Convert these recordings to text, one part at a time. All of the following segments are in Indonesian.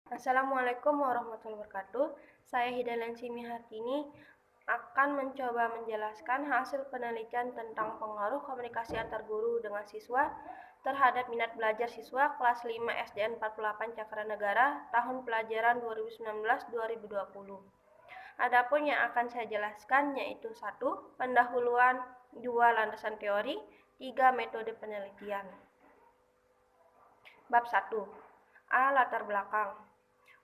Assalamualaikum warahmatullahi wabarakatuh. Saya Hidalansi Mihartini akan mencoba menjelaskan hasil penelitian tentang pengaruh komunikasi antar guru dengan siswa terhadap minat belajar siswa kelas 5 SDN 48 Cakranegara tahun pelajaran 2019-2020. Adapun yang akan saya jelaskan yaitu 1. Pendahuluan, 2. Landasan teori, 3. Metode penelitian. Bab 1. A. Latar belakang.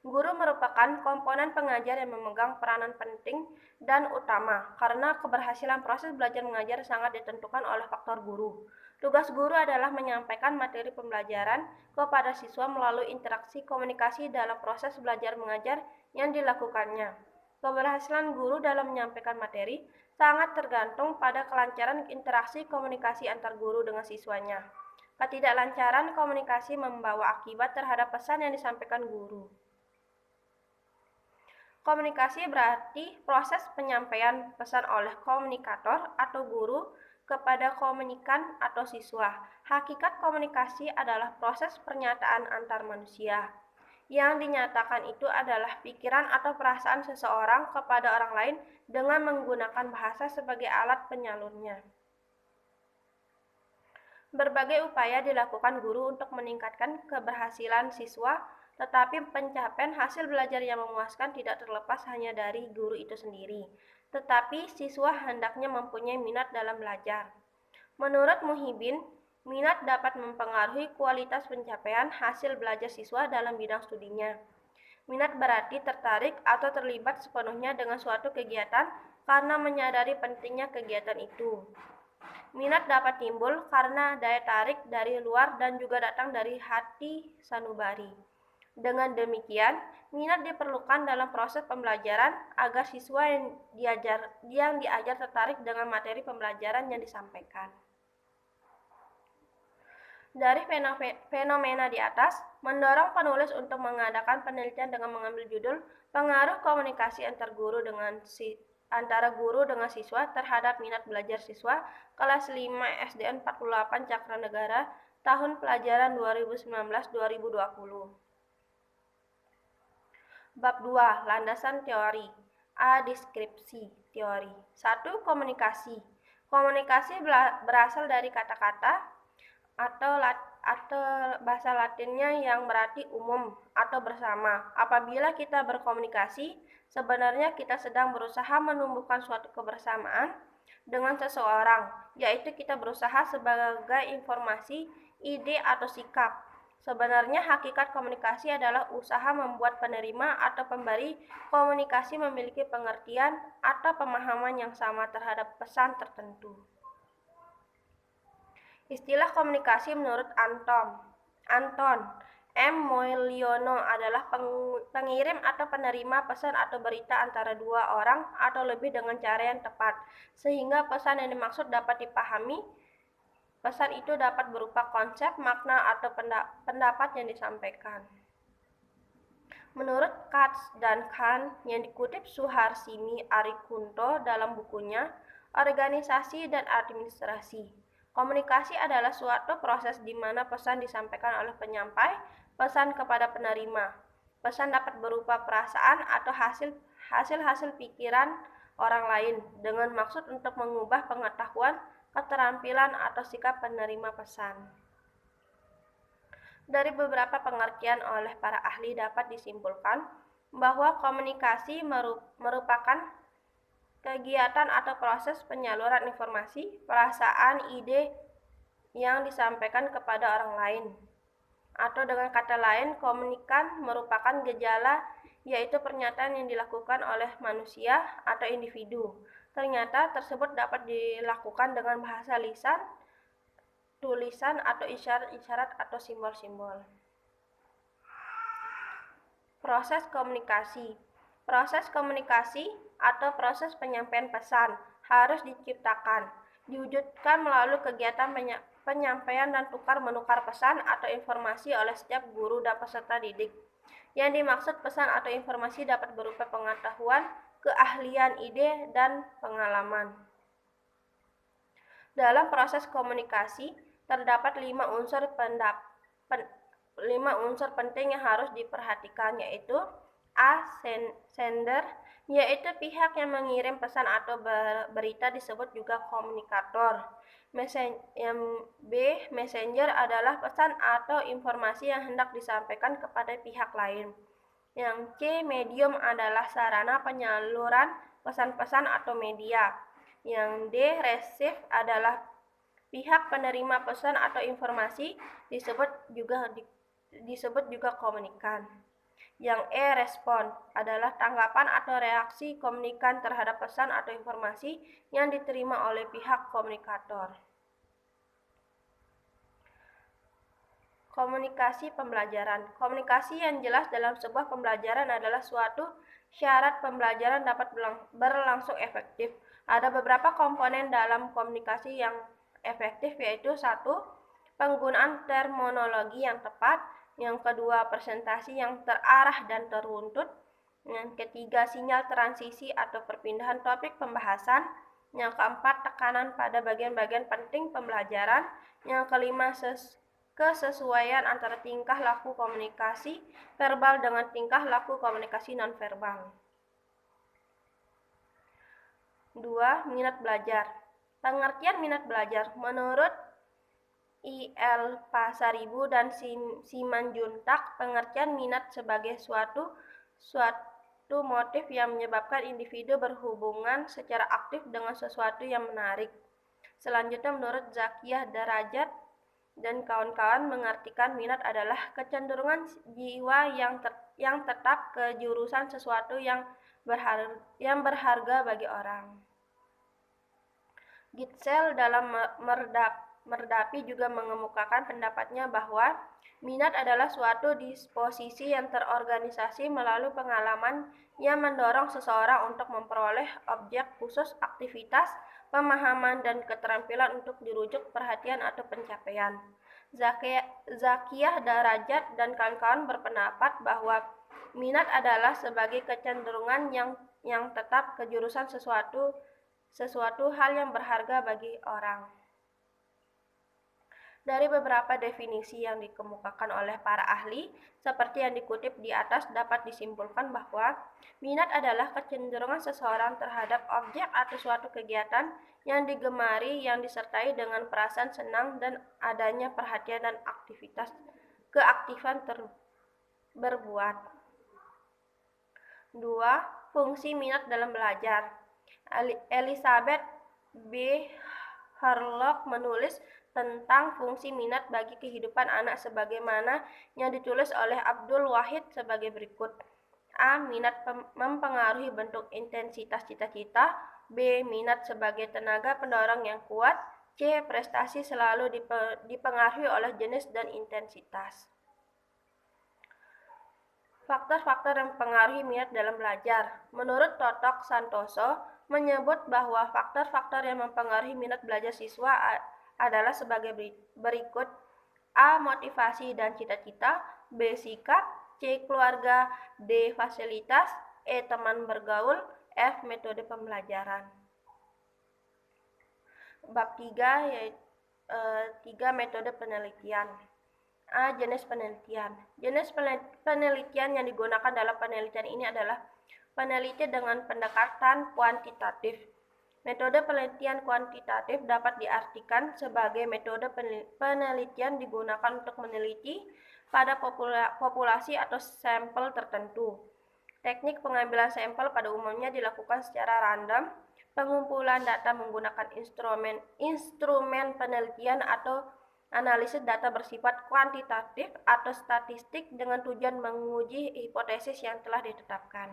Guru merupakan komponen pengajar yang memegang peranan penting dan utama karena keberhasilan proses belajar mengajar sangat ditentukan oleh faktor guru. Tugas guru adalah menyampaikan materi pembelajaran kepada siswa melalui interaksi komunikasi dalam proses belajar mengajar yang dilakukannya. Keberhasilan guru dalam menyampaikan materi sangat tergantung pada kelancaran interaksi komunikasi antar guru dengan siswanya. Ketidaklancaran komunikasi membawa akibat terhadap pesan yang disampaikan guru. Komunikasi berarti proses penyampaian pesan oleh komunikator atau guru kepada komunikan atau siswa. Hakikat komunikasi adalah proses pernyataan antar manusia. Yang dinyatakan itu adalah pikiran atau perasaan seseorang kepada orang lain dengan menggunakan bahasa sebagai alat penyalurnya. Berbagai upaya dilakukan guru untuk meningkatkan keberhasilan siswa, tetapi pencapaian hasil belajar yang memuaskan tidak terlepas hanya dari guru itu sendiri, tetapi siswa hendaknya mempunyai minat dalam belajar. Menurut Muhibin, minat dapat mempengaruhi kualitas pencapaian hasil belajar siswa dalam bidang studinya. Minat berarti tertarik atau terlibat sepenuhnya dengan suatu kegiatan karena menyadari pentingnya kegiatan itu. Minat dapat timbul karena daya tarik dari luar dan juga datang dari hati sanubari. Dengan demikian, minat diperlukan dalam proses pembelajaran agar siswa yang diajar tertarik dengan materi pembelajaran yang disampaikan. Dari fenomena di atas, mendorong penulis untuk mengadakan penelitian dengan mengambil judul Pengaruh Komunikasi Antara Guru dengan Siswa terhadap Minat Belajar Siswa kelas 5 SDN 48 Cakranegara tahun pelajaran 2019-2020. Bab 2. Landasan teori. A. Deskripsi teori. 1. Komunikasi. Komunikasi berasal dari kata-kata atau bahasa Latinnya yang berarti umum atau bersama. Apabila kita berkomunikasi, sebenarnya kita sedang berusaha menumbuhkan suatu kebersamaan dengan seseorang, yaitu kita berusaha sebagai informasi, ide, atau sikap. Sebenarnya hakikat komunikasi adalah usaha membuat penerima atau pemberi komunikasi memiliki pengertian atau pemahaman yang sama terhadap pesan tertentu. Istilah komunikasi menurut Anton M. Moeliono adalah pengirim atau penerima pesan atau berita antara dua orang atau lebih dengan cara yang tepat, sehingga pesan yang dimaksud dapat dipahami. Pesan itu dapat berupa konsep, makna, atau pendapat yang disampaikan. Menurut Katz dan Khan yang dikutip Suharsini Arikunto dalam bukunya Organisasi dan Administrasi, komunikasi adalah suatu proses di mana pesan disampaikan oleh penyampai pesan kepada penerima. Pesan dapat berupa perasaan atau hasil pikiran orang lain dengan maksud untuk mengubah pengetahuan, keterampilan, atau sikap penerima pesan. Dari beberapa pengertian oleh para ahli dapat disimpulkan bahwa komunikasi merupakan kegiatan atau proses penyaluran informasi, perasaan, ide yang disampaikan kepada orang lain. Atau dengan kata lain, komunikan merupakan gejala, yaitu pernyataan yang dilakukan oleh manusia atau individu. Ternyata tersebut dapat dilakukan dengan bahasa lisan, tulisan, atau isyarat-isyarat atau simbol-simbol. Proses komunikasi. Proses komunikasi atau proses penyampaian pesan harus diciptakan, diwujudkan melalui kegiatan penyampaian dan tukar-menukar pesan atau informasi oleh setiap guru dan peserta didik. Yang dimaksud pesan atau informasi dapat berupa pengetahuan, keahlian, ide, dan pengalaman. Dalam proses komunikasi, terdapat 5 unsur unsur penting yang harus diperhatikan, yaitu A. Sender, yaitu pihak yang mengirim pesan atau berita disebut juga komunikator. B. Messenger adalah pesan atau informasi yang hendak disampaikan kepada pihak lain. Yang C. Medium adalah sarana penyaluran pesan-pesan atau media. Yang D. Receive adalah pihak penerima pesan atau informasi, disebut juga komunikan. Yang E. Respon adalah tanggapan atau reaksi komunikan terhadap pesan atau informasi yang diterima oleh pihak komunikator. Komunikasi pembelajaran. Komunikasi yang jelas dalam sebuah pembelajaran adalah suatu syarat pembelajaran dapat berlangsung efektif. Ada beberapa komponen dalam komunikasi yang efektif, yaitu 1. Penggunaan terminologi yang tepat. Yang kedua, presentasi yang terarah dan teruntut. Yang ketiga, sinyal transisi atau perpindahan topik pembahasan. Yang keempat, tekanan pada bagian-bagian penting pembelajaran. Yang kelima, kesesuaian antara tingkah laku komunikasi verbal dengan tingkah laku komunikasi nonverbal. 2. Minat belajar. Pengertian minat belajar menurut I.L. Pasaribu dan Simanjuntak, pengertian minat sebagai suatu motif yang menyebabkan individu berhubungan secara aktif dengan sesuatu yang menarik. Selanjutnya, menurut Zakiyah Darajat dan kawan-kawan, mengartikan minat adalah kecenderungan jiwa yang tetap ke jurusan sesuatu yang berharga bagi orang. Gitzel dalam Merdapi juga mengemukakan pendapatnya bahwa minat adalah suatu disposisi yang terorganisasi melalui pengalaman yang mendorong seseorang untuk memperoleh objek khusus aktivitas, pemahaman, dan keterampilan untuk dirujuk perhatian atau pencapaian. Zakiyah Darajat dan kawan-kawan berpendapat bahwa minat adalah sebagai kecenderungan yang tetap ke jurusan sesuatu hal yang berharga bagi orang. Dari beberapa definisi yang dikemukakan oleh para ahli, seperti yang dikutip di atas, dapat disimpulkan bahwa minat adalah kecenderungan seseorang terhadap objek atau suatu kegiatan yang digemari yang disertai dengan perasaan senang dan adanya perhatian dan keaktifan berbuat. 2. Fungsi minat dalam belajar. Elizabeth B. Harlock menulis tentang fungsi minat bagi kehidupan anak sebagaimana yang ditulis oleh Abdul Wahid sebagai berikut. A. Minat mempengaruhi bentuk intensitas cita-cita. B. Minat sebagai tenaga pendorong yang kuat. C. Prestasi selalu dipengaruhi oleh jenis dan intensitas. Faktor-faktor yang mempengaruhi minat dalam belajar. Menurut Totok Santoso, menyebut bahwa faktor-faktor yang mempengaruhi minat belajar siswa adalah sebagai berikut. A. Motivasi dan cita-cita. B. Sikap. C. Keluarga. D. Fasilitas. E. Teman bergaul. F. Metode pembelajaran. Bab 3 yaitu 3 metode penelitian. A. Jenis penelitian. Jenis penelitian yang digunakan dalam penelitian ini adalah penelitian dengan pendekatan kuantitatif. Metode penelitian kuantitatif dapat diartikan sebagai metode penelitian digunakan untuk meneliti pada populasi atau sampel tertentu. Teknik pengambilan sampel pada umumnya dilakukan secara random. Pengumpulan data menggunakan instrumen penelitian atau analisis data bersifat kuantitatif atau statistik dengan tujuan menguji hipotesis yang telah ditetapkan.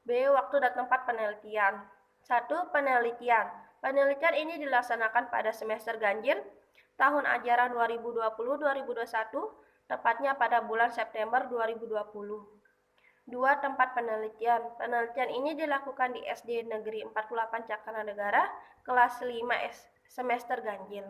B. Waktu dan tempat penelitian. 1. Penelitian. Penelitian ini dilaksanakan pada semester ganjil tahun ajaran 2020-2021, tepatnya pada bulan September 2020. 2. Tempat penelitian. Penelitian ini dilakukan di SD Negeri 48 Cakra Negara, kelas 5 semester ganjil.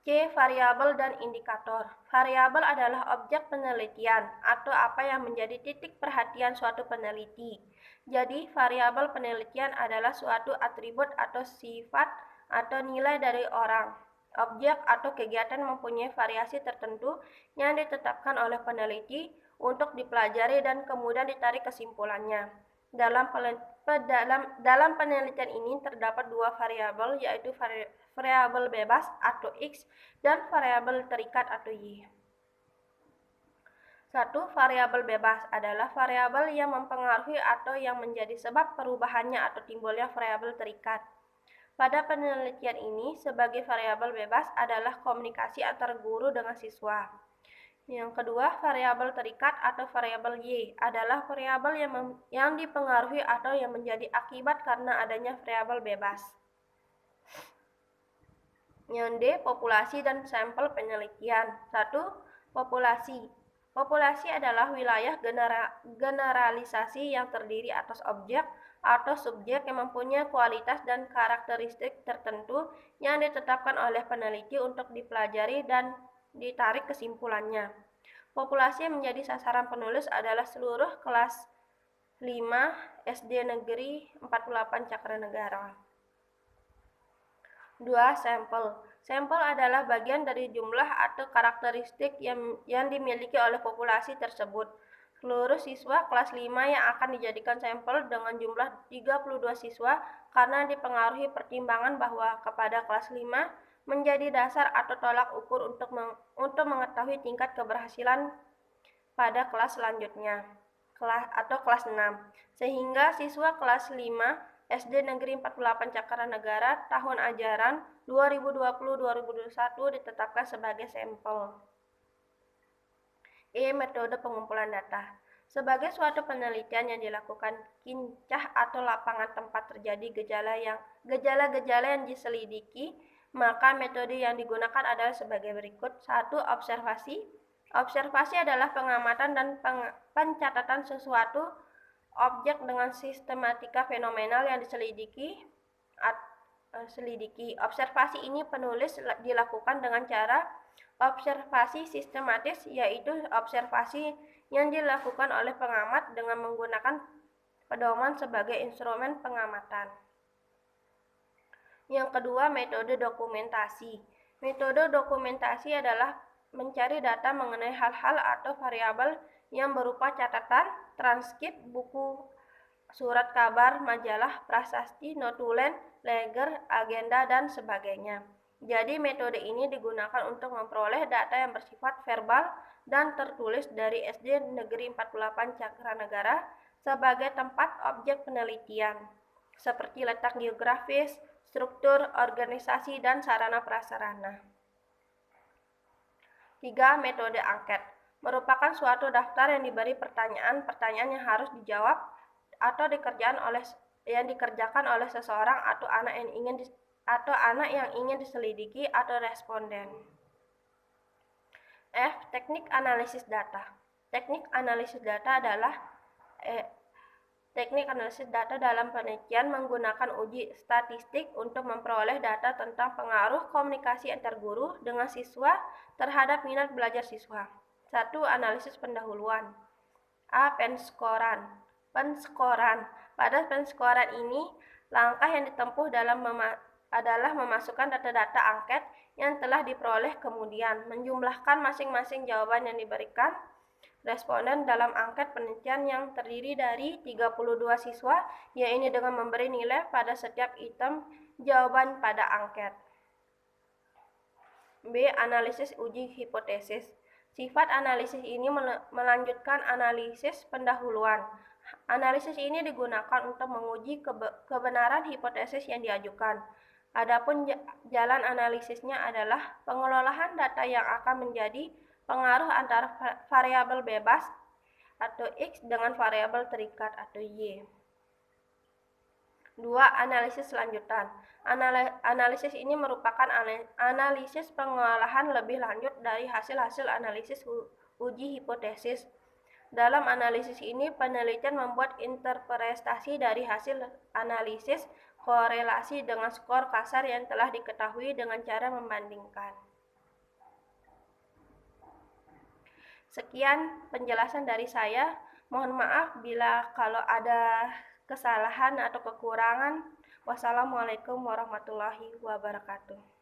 C. Variabel dan indikator. Variabel adalah objek penelitian atau apa yang menjadi titik perhatian suatu peneliti. Jadi, variabel penelitian adalah suatu atribut atau sifat atau nilai dari orang Objek atau kegiatan mempunyai variasi tertentu yang ditetapkan oleh peneliti untuk dipelajari dan kemudian ditarik kesimpulannya. Dalam penelitian ini terdapat dua variabel, yaitu variabel bebas atau X dan variabel terikat atau Y. Satu, variabel bebas adalah variabel yang mempengaruhi atau yang menjadi sebab perubahannya atau timbulnya variabel terikat. Pada penelitian ini, sebagai variabel bebas adalah komunikasi antar guru dengan siswa. Yang kedua, variabel terikat atau variabel Y adalah variabel yang dipengaruhi atau yang menjadi akibat karena adanya variabel bebas. Yang D, populasi dan sampel penelitian. 1. Populasi. Populasi adalah wilayah generalisasi yang terdiri atas objek atau subjek yang mempunyai kualitas dan karakteristik tertentu yang ditetapkan oleh peneliti untuk dipelajari dan ditarik kesimpulannya. Populasi yang menjadi sasaran penulis adalah seluruh kelas 5 SD Negeri 48 Cakranegara. 2. Sampel. Sampel adalah bagian dari jumlah atau karakteristik yang dimiliki oleh populasi tersebut. Seluruh siswa kelas 5 yang akan dijadikan sampel dengan jumlah 32 siswa karena dipengaruhi pertimbangan bahwa kepada kelas 5 menjadi dasar atau tolak ukur untuk mengetahui tingkat keberhasilan pada kelas selanjutnya, atau kelas 6. Sehingga siswa kelas 5 SD Negeri 48 Cakranegara tahun ajaran 2020-2021 ditetapkan sebagai sampel. E. Metode pengumpulan data. Sebagai suatu penelitian yang dilakukan kincah atau lapangan tempat terjadi gejala-gejala yang diselidiki, maka metode yang digunakan adalah sebagai berikut. 1. Observasi. Observasi adalah pengamatan dan pencatatan sesuatu objek dengan sistematika fenomenal yang diselidiki. Observasi ini penulis dilakukan dengan cara observasi sistematis, yaitu observasi yang dilakukan oleh pengamat dengan menggunakan pedoman sebagai instrumen pengamatan. Yang kedua, metode dokumentasi. Metode dokumentasi adalah mencari data mengenai hal-hal atau variabel yang berupa catatan, transkrip, buku, surat kabar, majalah, prasasti, notulen, leger, agenda, dan sebagainya. Jadi metode ini digunakan untuk memperoleh data yang bersifat verbal dan tertulis dari SD Negeri 48 Cakranegara sebagai tempat objek penelitian, seperti letak geografis, struktur, organisasi, dan sarana prasarana. 3. Metode angket. Merupakan suatu daftar yang diberi pertanyaan yang harus dijawab atau dikerjakan oleh seseorang atau anak yang ingin diselidiki atau responden. F. Teknik analisis data. Teknik analisis data dalam penelitian menggunakan uji statistik untuk memperoleh data tentang pengaruh komunikasi antar guru dengan siswa terhadap minat belajar siswa. 1. Analisis pendahuluan. A. Penskoran. Pada penskoran ini, langkah yang ditempuh adalah memasukkan data-data angket yang telah diperoleh, kemudian menjumlahkan masing-masing jawaban yang diberikan responden dalam angket penelitian yang terdiri dari 32 siswa, yaitu dengan memberi nilai pada setiap item jawaban pada angket. B. Analisis uji hipotesis. Sifat analisis ini melanjutkan analisis pendahuluan. Analisis ini digunakan untuk menguji kebenaran hipotesis yang diajukan. Adapun jalan analisisnya adalah pengelolaan data yang akan menjadi pengaruh antara variabel bebas atau X dengan variabel terikat atau Y. 2. Analisis lanjutan. Analisis ini merupakan analisis pengolahan lebih lanjut dari hasil-hasil analisis uji hipotesis. Dalam analisis ini, penelitian membuat interpretasi dari hasil analisis korelasi dengan skor kasar yang telah diketahui dengan cara membandingkan. Sekian penjelasan dari saya. Mohon maaf bila kalau ada kesalahan atau kekurangan. Wassalamualaikum warahmatullahi wabarakatuh.